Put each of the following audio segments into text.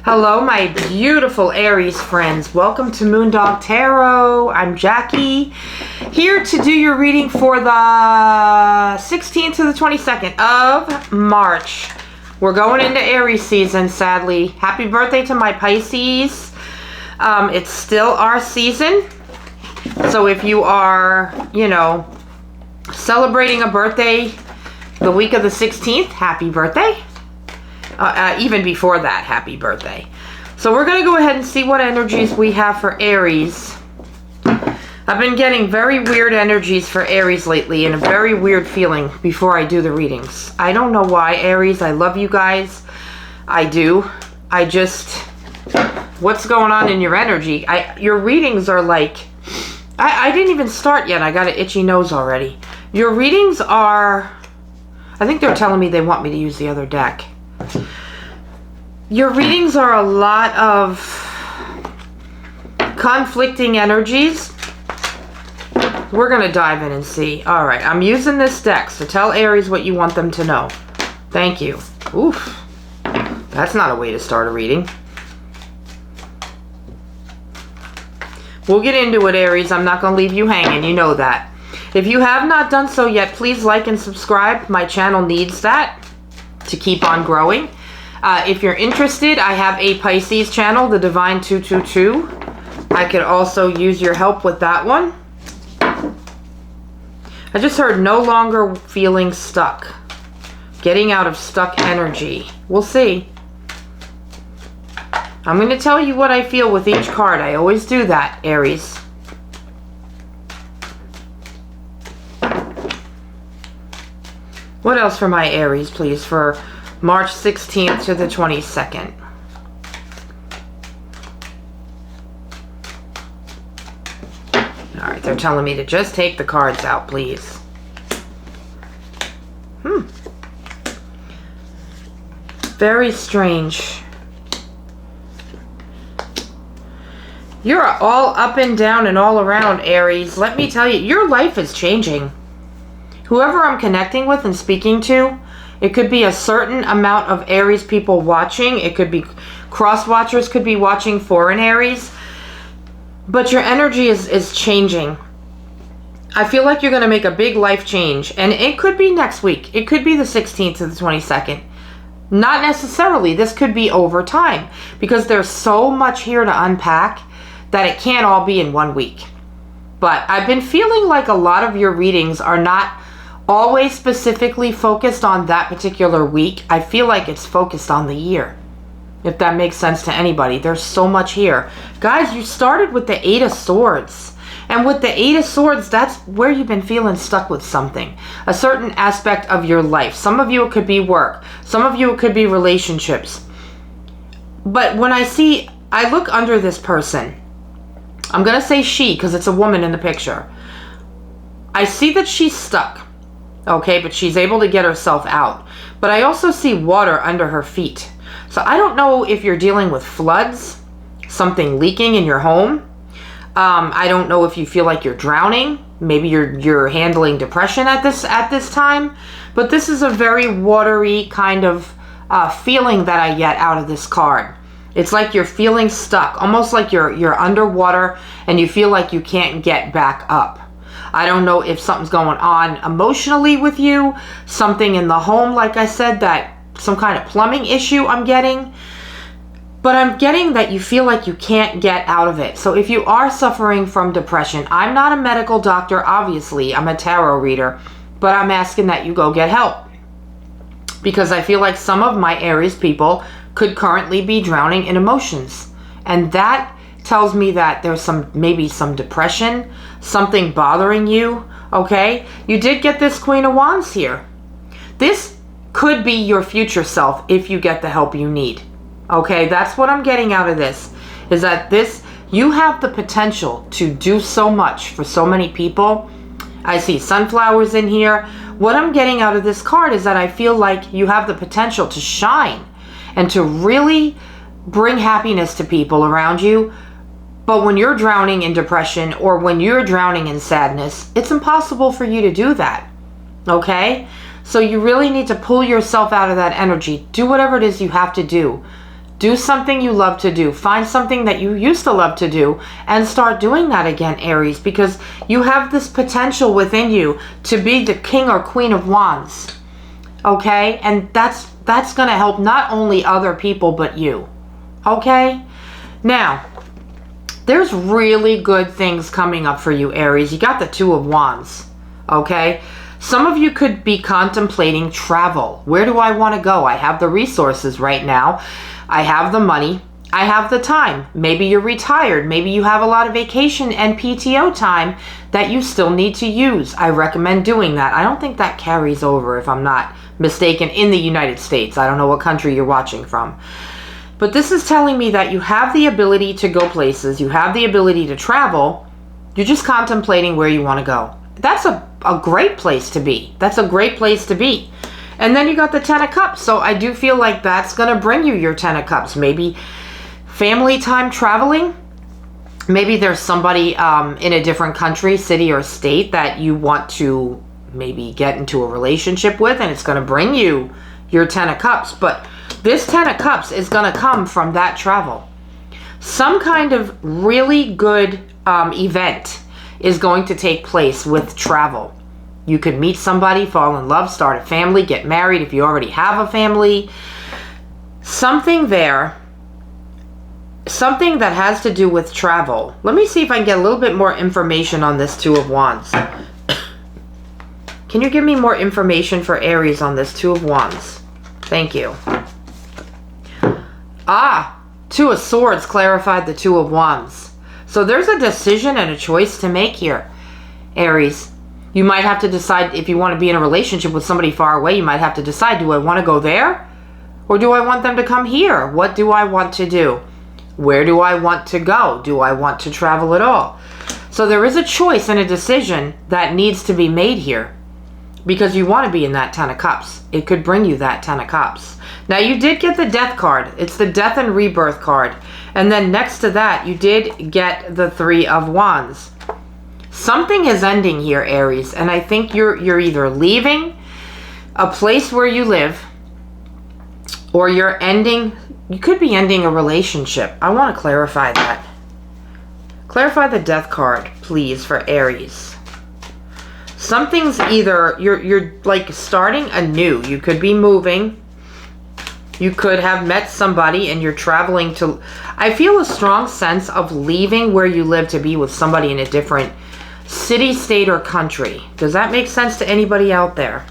Hello, my beautiful Aries friends. Welcome to Moondog Tarot. I'm Jackie, here to do your reading for the 16th to the 22nd of March. We're going into Aries season, sadly. Happy birthday to my Pisces. It's still our season. So if you are, celebrating a birthday the week of the 16th, happy birthday. Even before that, happy birthday. So we're going to go ahead and see what energies we have for Aries. I've been getting very weird energies for Aries lately and a very weird feeling before I do the readings. I don't know why, Aries. I love you guys. I do. What's going on in your energy? Your readings are like, I didn't even start yet. I got an itchy nose already. Your readings are, I think they're telling me they want me to use the other deck. Your readings are a lot of conflicting energies. We're going to dive in and see. All right, I'm using this deck, so tell Aries what you want them to know. Thank you. Oof. That's not a way to start a reading. We'll get into it, Aries. I'm not going to leave you hanging. You know that. If you have not done so yet, please like and subscribe. My channel needs that to keep on growing. If you're interested, I have a Pisces channel, the Divine 222. I could also use your help with that one. I just heard no longer feeling stuck. Getting out of stuck energy. We'll see. I'm going to tell you what I feel with each card. I always do that, Aries. What else for my Aries, please, for March 16th to the 22nd. Alright, they're telling me to just take the cards out, please. Very strange. You're all up and down and all around, Aries. Let me tell you, your life is changing. Whoever I'm connecting with and speaking to, it could be a certain amount of Aries people watching. It could be cross-watchers could be watching for an Aries. But your energy is changing. I feel like you're going to make a big life change. And it could be next week. It could be the 16th to the 22nd. Not necessarily. This could be over time. Because there's so much here to unpack that it can't all be in 1 week. But I've been feeling like a lot of your readings are not always specifically focused on that particular week. I feel like it's focused on the year, if that makes sense to anybody. There's so much here. Guys, you started with the 8 of Swords. And with the 8 of Swords, that's where you've been feeling stuck with something. A certain aspect of your life. Some of you, it could be work. Some of you, it could be relationships. But when I look under this person, I'm going to say she, because it's a woman in the picture. I see that she's stuck. Okay, but she's able to get herself out. But I also see water under her feet. So I don't know if you're dealing with floods, something leaking in your home. I don't know if you feel like you're drowning. Maybe you're handling depression at this time. But this is a very watery kind of feeling that I get out of this card. It's like you're feeling stuck, almost like you're underwater and you feel like you can't get back up. I don't know if something's going on emotionally with you, something in the home, like I said, that some kind of plumbing issue I'm getting. But I'm getting that you feel like you can't get out of it. So if you are suffering from depression, I'm not a medical doctor, obviously. I'm a tarot reader. But I'm asking that you go get help. Because I feel like some of my Aries people could currently be drowning in emotions. And that tells me that there's maybe some depression, something bothering you, okay? You did get this Queen of Wands here. This could be your future self if you get the help you need, okay? That's what I'm getting out of this, is that you have the potential to do so much for so many people. I see sunflowers in here. What I'm getting out of this card is that I feel like you have the potential to shine and to really bring happiness to people around you. But when you're drowning in depression or when you're drowning in sadness, it's impossible for you to do that, okay? So you really need to pull yourself out of that energy. Do whatever it is you have to do Do something you love to do. Find something that you used to love to do and start doing that again, Aries, because you have this potential within you to be the king or queen of wands. Okay? And that's going to help not only other people but you. Okay? Now, there's really good things coming up for you, Aries. You got the Two of Wands. Okay? Some of you could be contemplating travel. Where do I want to go? I have the resources right now. I have the money. I have the time. Maybe you're retired. Maybe you have a lot of vacation and PTO time that you still need to use. I recommend doing that. I don't think that carries over, if I'm not mistaken, in the United States. I don't know what country you're watching from. But this is telling me that you have the ability to go places. You have the ability to travel. You're just contemplating where you want to go. That's a great place to be. That's a great place to be. And then you got the Ten of Cups. So I do feel like that's going to bring you your Ten of Cups. Maybe family time traveling. Maybe there's somebody in a different country, city, or state that you want to maybe get into a relationship with, and it's going to bring you your Ten of Cups. But this Ten of Cups is going to come from that travel. Some kind of really good event is going to take place with travel. You could meet somebody, fall in love, start a family, get married if you already have a family. Something there. Something that has to do with travel. Let me see if I can get a little bit more information on this Two of Wands. Can you give me more information for Aries on this Two of Wands? Thank you. Two of Swords clarified the Two of Wands. So there's a decision and a choice to make here, Aries. You might have to decide if you want to be in a relationship with somebody far away. You might have to decide, do I want to go there? Or do I want them to come here? What do I want to do? Where do I want to go? Do I want to travel at all? So there is a choice and a decision that needs to be made here. Because you want to be in that Ten of Cups. It could bring you that Ten of Cups. Now you did get the Death card. It's the Death and Rebirth card. And then next to that, you did get the Three of Wands. Something is ending here, Aries, and I think you're either leaving a place where you live, or you could be ending a relationship. I want to clarify that. Clarify the Death card, please, for Aries. Something's either, you're like starting anew. You could be moving. You could have met somebody and you're traveling to, I feel a strong sense of leaving where you live to be with somebody in a different city, state, or country. Does that make sense to anybody out there?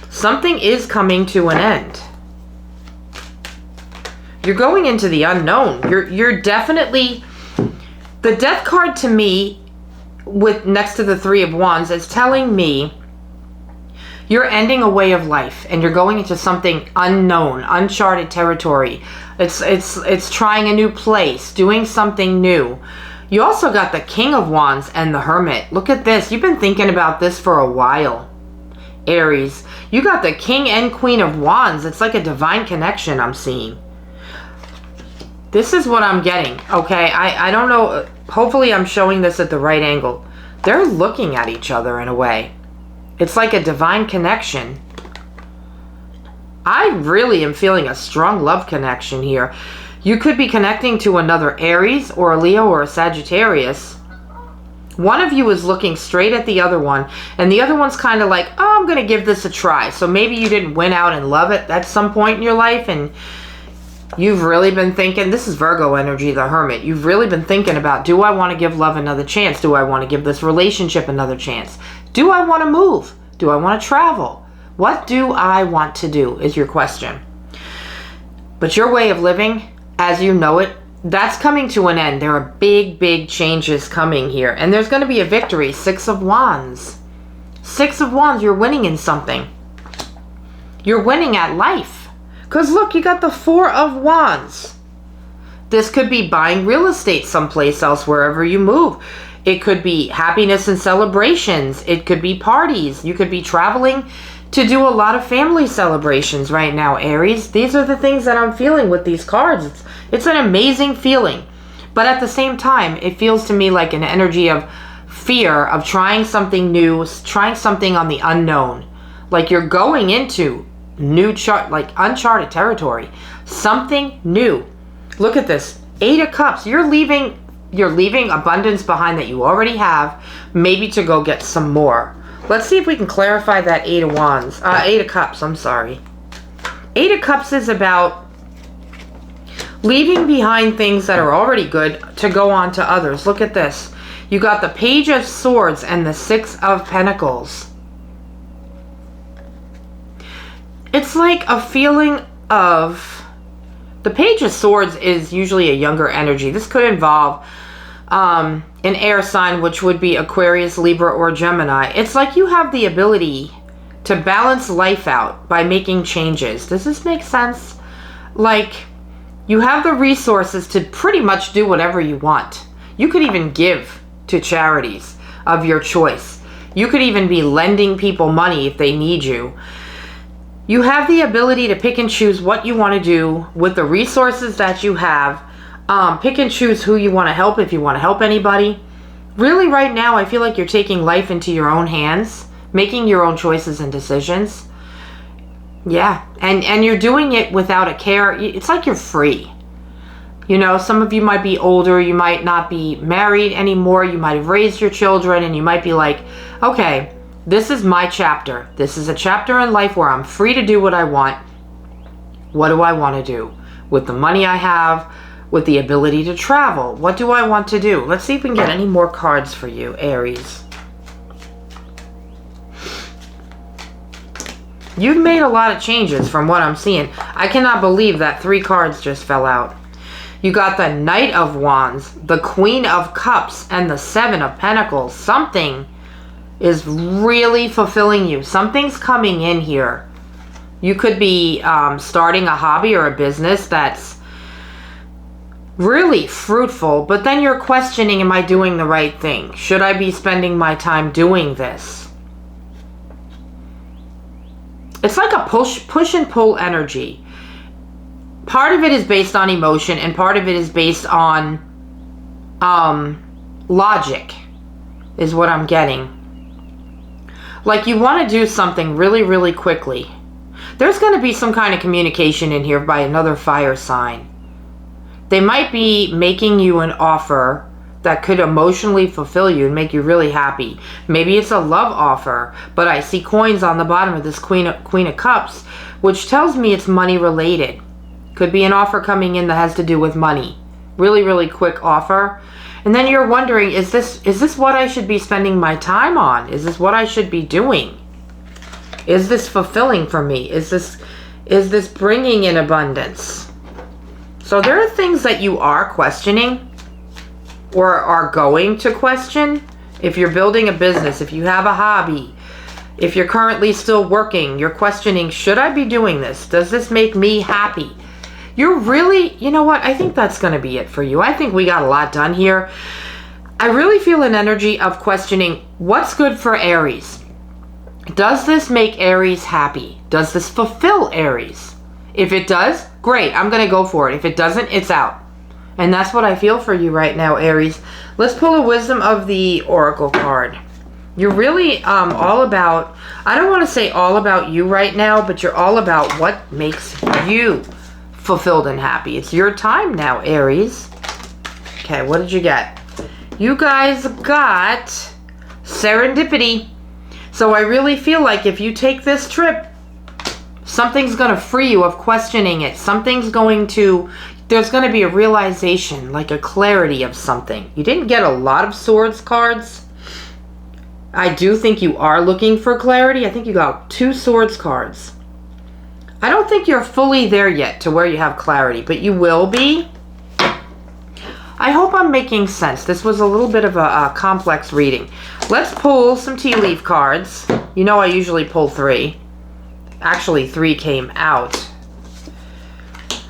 Something is coming to an end. You're going into the unknown. You're definitely, the Death card to me, with next to the Three of Wands, is telling me you're ending a way of life and you're going into something unknown, uncharted territory. It's trying a new place, doing something new. You also got the King of Wands and the Hermit. Look at this. You've been thinking about this for a while, Aries. You got the King and Queen of Wands. It's like a divine connection I'm seeing. This is what I'm getting, okay? I don't know. Hopefully I'm showing this at the right angle. They're looking at each other in a way. It's like a divine connection. I really am feeling a strong love connection here. You could be connecting to another Aries or a Leo or a Sagittarius. One of you is looking straight at the other one, and the other one's kind of like, oh, I'm going to give this a try. So maybe you didn't win out and love it at some point in your life, and you've really been thinking, this is Virgo energy, the Hermit. You've really been thinking about, do I want to give love another chance? Do I want to give this relationship another chance? Do I want to move? Do I want to travel? What do I want to do is your question. But your way of living, as you know it, that's coming to an end. There are big, big changes coming here. And there's going to be a victory. Six of Wands. Six of Wands, you're winning in something. You're winning at life. Because look, you got the Four of Wands. This could be buying real estate someplace else, wherever you move. It could be happiness and celebrations. It could be parties. You could be traveling to do a lot of family celebrations right now, Aries. These are the things that I'm feeling with these cards. It's an amazing feeling. But at the same time, it feels to me like an energy of fear, of trying something new, trying something on the unknown. Like you're going into new like uncharted territory. Something new. Look at this. 8 of Cups. You're leaving abundance behind that you already have, maybe to go get some more. Let's see if we can clarify that 8 of Cups, I'm sorry. 8 of Cups is about leaving behind things that are already good to go on to others. Look at this. You got the Page of Swords and the 6 of Pentacles. It's like a feeling of... The Page of Swords is usually a younger energy. This could involve an air sign, which would be Aquarius, Libra, or Gemini. It's like you have the ability to balance life out by making changes. Does this make sense? Like, you have the resources to pretty much do whatever you want. You could even give to charities of your choice. You could even be lending people money if they need you. You have the ability to pick and choose what you want to do with the resources that you have. Pick and choose who you want to help if you want to help anybody. Really, right now, I feel like you're taking life into your own hands, making your own choices and decisions. Yeah, and you're doing it without a care. It's like you're free. You know, some of you might be older, you might not be married anymore, you might have raised your children, and you might be like, okay, this is my chapter. This is a chapter in life where I'm free to do what I want. What do I want to do? With the money I have, with the ability to travel, what do I want to do? Let's see if we can get any more cards for you, Aries. You've made a lot of changes from what I'm seeing. I cannot believe that 3 cards just fell out. You got the Knight of Wands, the Queen of Cups, and the 7 of Pentacles. Something is really fulfilling you. Something's coming in here. You could be starting a hobby or a business that's really fruitful, but then you're questioning, am I doing the right thing? Should I be spending my time doing this? It's like a push and pull energy. Part of it is based on emotion, and part of it is based on logic, is what I'm getting. Like you want to do something really, really quickly. There's going to be some kind of communication in here by another fire sign. They might be making you an offer that could emotionally fulfill you and make you really happy. Maybe it's a love offer, but I see coins on the bottom of this Queen of Cups, which tells me it's money related. Could be an offer coming in that has to do with money. Really, really quick offer. And then you're wondering, is this what I should be spending my time on? Is this what I should be doing? Is this fulfilling for me? Is this bringing in abundance? So there are things that you are questioning or are going to question. If you're building a business, if you have a hobby, if you're currently still working, you're questioning, should I be doing this? Does this make me happy? You're really, you know what? I think that's going to be it for you. I think we got a lot done here. I really feel an energy of questioning what's good for Aries. Does this make Aries happy? Does this fulfill Aries? If it does, great. I'm going to go for it. If it doesn't, it's out. And that's what I feel for you right now, Aries. Let's pull a Wisdom of the Oracle card. You're really all about, I don't want to say all about you right now, but you're all about what makes you fulfilled and happy. It's your time now, Aries. Okay, what did you get? You guys got serendipity. So I really feel like if you take this trip, something's going to free you of questioning it. There's going to be a realization, like a clarity of something. You didn't get a lot of Swords cards. I do think you are looking for clarity. I think you got 2 Swords cards. I don't think you're fully there yet to where you have clarity, but you will be. I hope I'm making sense. This was a little bit of a complex reading. Let's pull some tea leaf cards. You know I usually pull 3. Actually, 3 came out.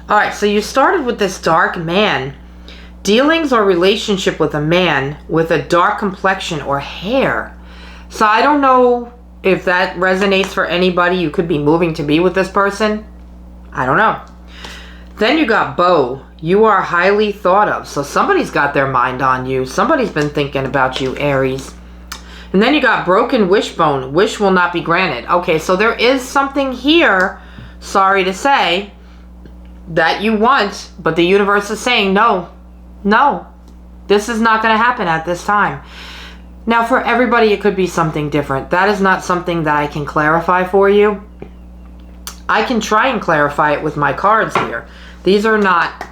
Alright, so you started with this dark man. Dealings or relationship with a man with a dark complexion or hair. So I don't know if that resonates for anybody. You could be moving to be with this person. I don't know. Then you got Beau. You are highly thought of. So somebody's got their mind on you. Somebody's been thinking about you, Aries. And then you got Broken Wishbone. Wish will not be granted. Okay, so there is something here sorry to say, that you want, but the universe is saying, no, this is not going to happen at this time. Now, for everybody, it could be something different. That is not something that I can clarify for you. I can try and clarify it with my cards here. These are not,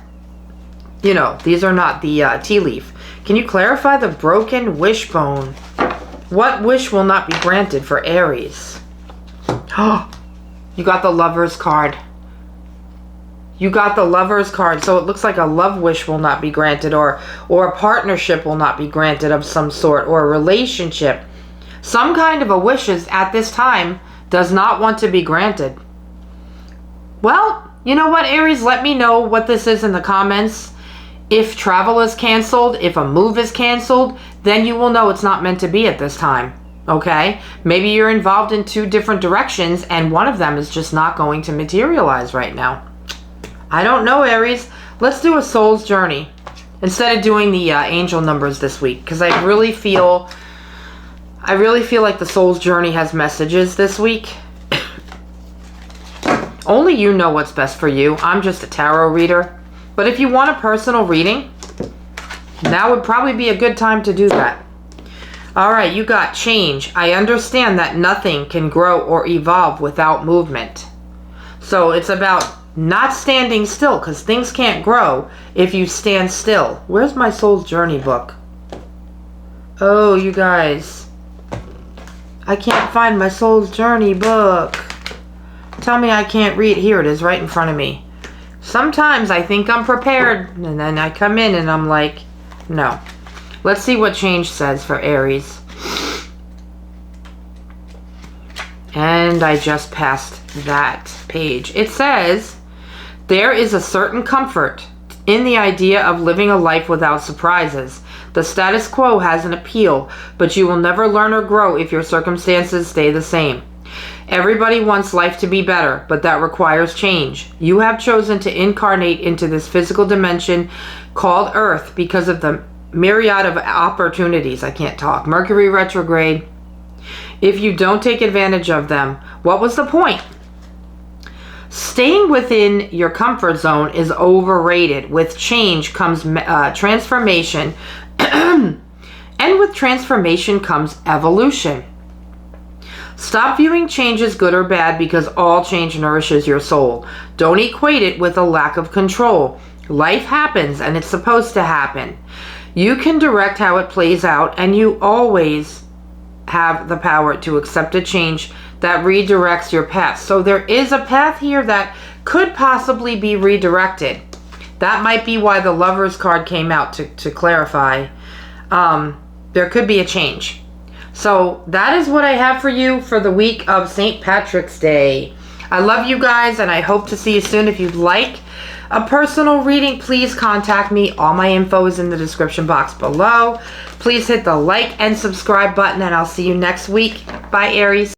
these are not the tea leaf. Can you clarify the broken wishbone? What wish will not be granted for Aries? Oh, you got the Lover's card. You got the Lover's card. So it looks like a love wish will not be granted, or a partnership will not be granted of some sort, or a relationship. Some kind of a wishes at this time does not want to be granted. Well, you know what, Aries? Let me know what this is in the comments. If travel is canceled, if a move is canceled, then you will know it's not meant to be at this time. Okay? Maybe you're involved in 2 different directions and one of them is just not going to materialize right now. I don't know, Aries. Let's do a soul's journey instead of doing the angel numbers this week, because I really feel like the soul's journey has messages this week. Only you know what's best for you. I'm just a tarot reader. But if you want a personal reading, now would probably be a good time to do that. All right, you got change. I understand that nothing can grow or evolve without movement. So it's about not standing still, because things can't grow if you stand still. Where's my soul's journey book? Oh, you guys. I can't find my soul's journey book. Tell me I can't read. Here it is, right in front of me. Sometimes I think I'm prepared, and then I come in and I'm like, no. Let's see what change says for Aries. And I just passed that page. It says, there is a certain comfort in the idea of living a life without surprises. The status quo has an appeal, but you will never learn or grow if your circumstances stay the same. Everybody wants life to be better, but that requires change. You have chosen to incarnate into this physical dimension called Earth because of the myriad of opportunities. I can't talk. Mercury retrograde. If you don't take advantage of them, what was the point? Staying within your comfort zone is overrated. With change comes transformation, and with transformation comes evolution. Stop viewing change as good or bad, because all change nourishes your soul. Don't equate it with a lack of control. Life happens, and it's supposed to happen. You can direct how it plays out, and you always have the power to accept a change that redirects your path. So there is a path here that could possibly be redirected. That might be why the Lover's card came out, to clarify. There could be a change. So that is what I have for you for the week of St. Patrick's Day. I love you guys, and I hope to see you soon. If you'd like a personal reading, please contact me. All my info is in the description box below. Please hit the like and subscribe button, and I'll see you next week. Bye, Aries.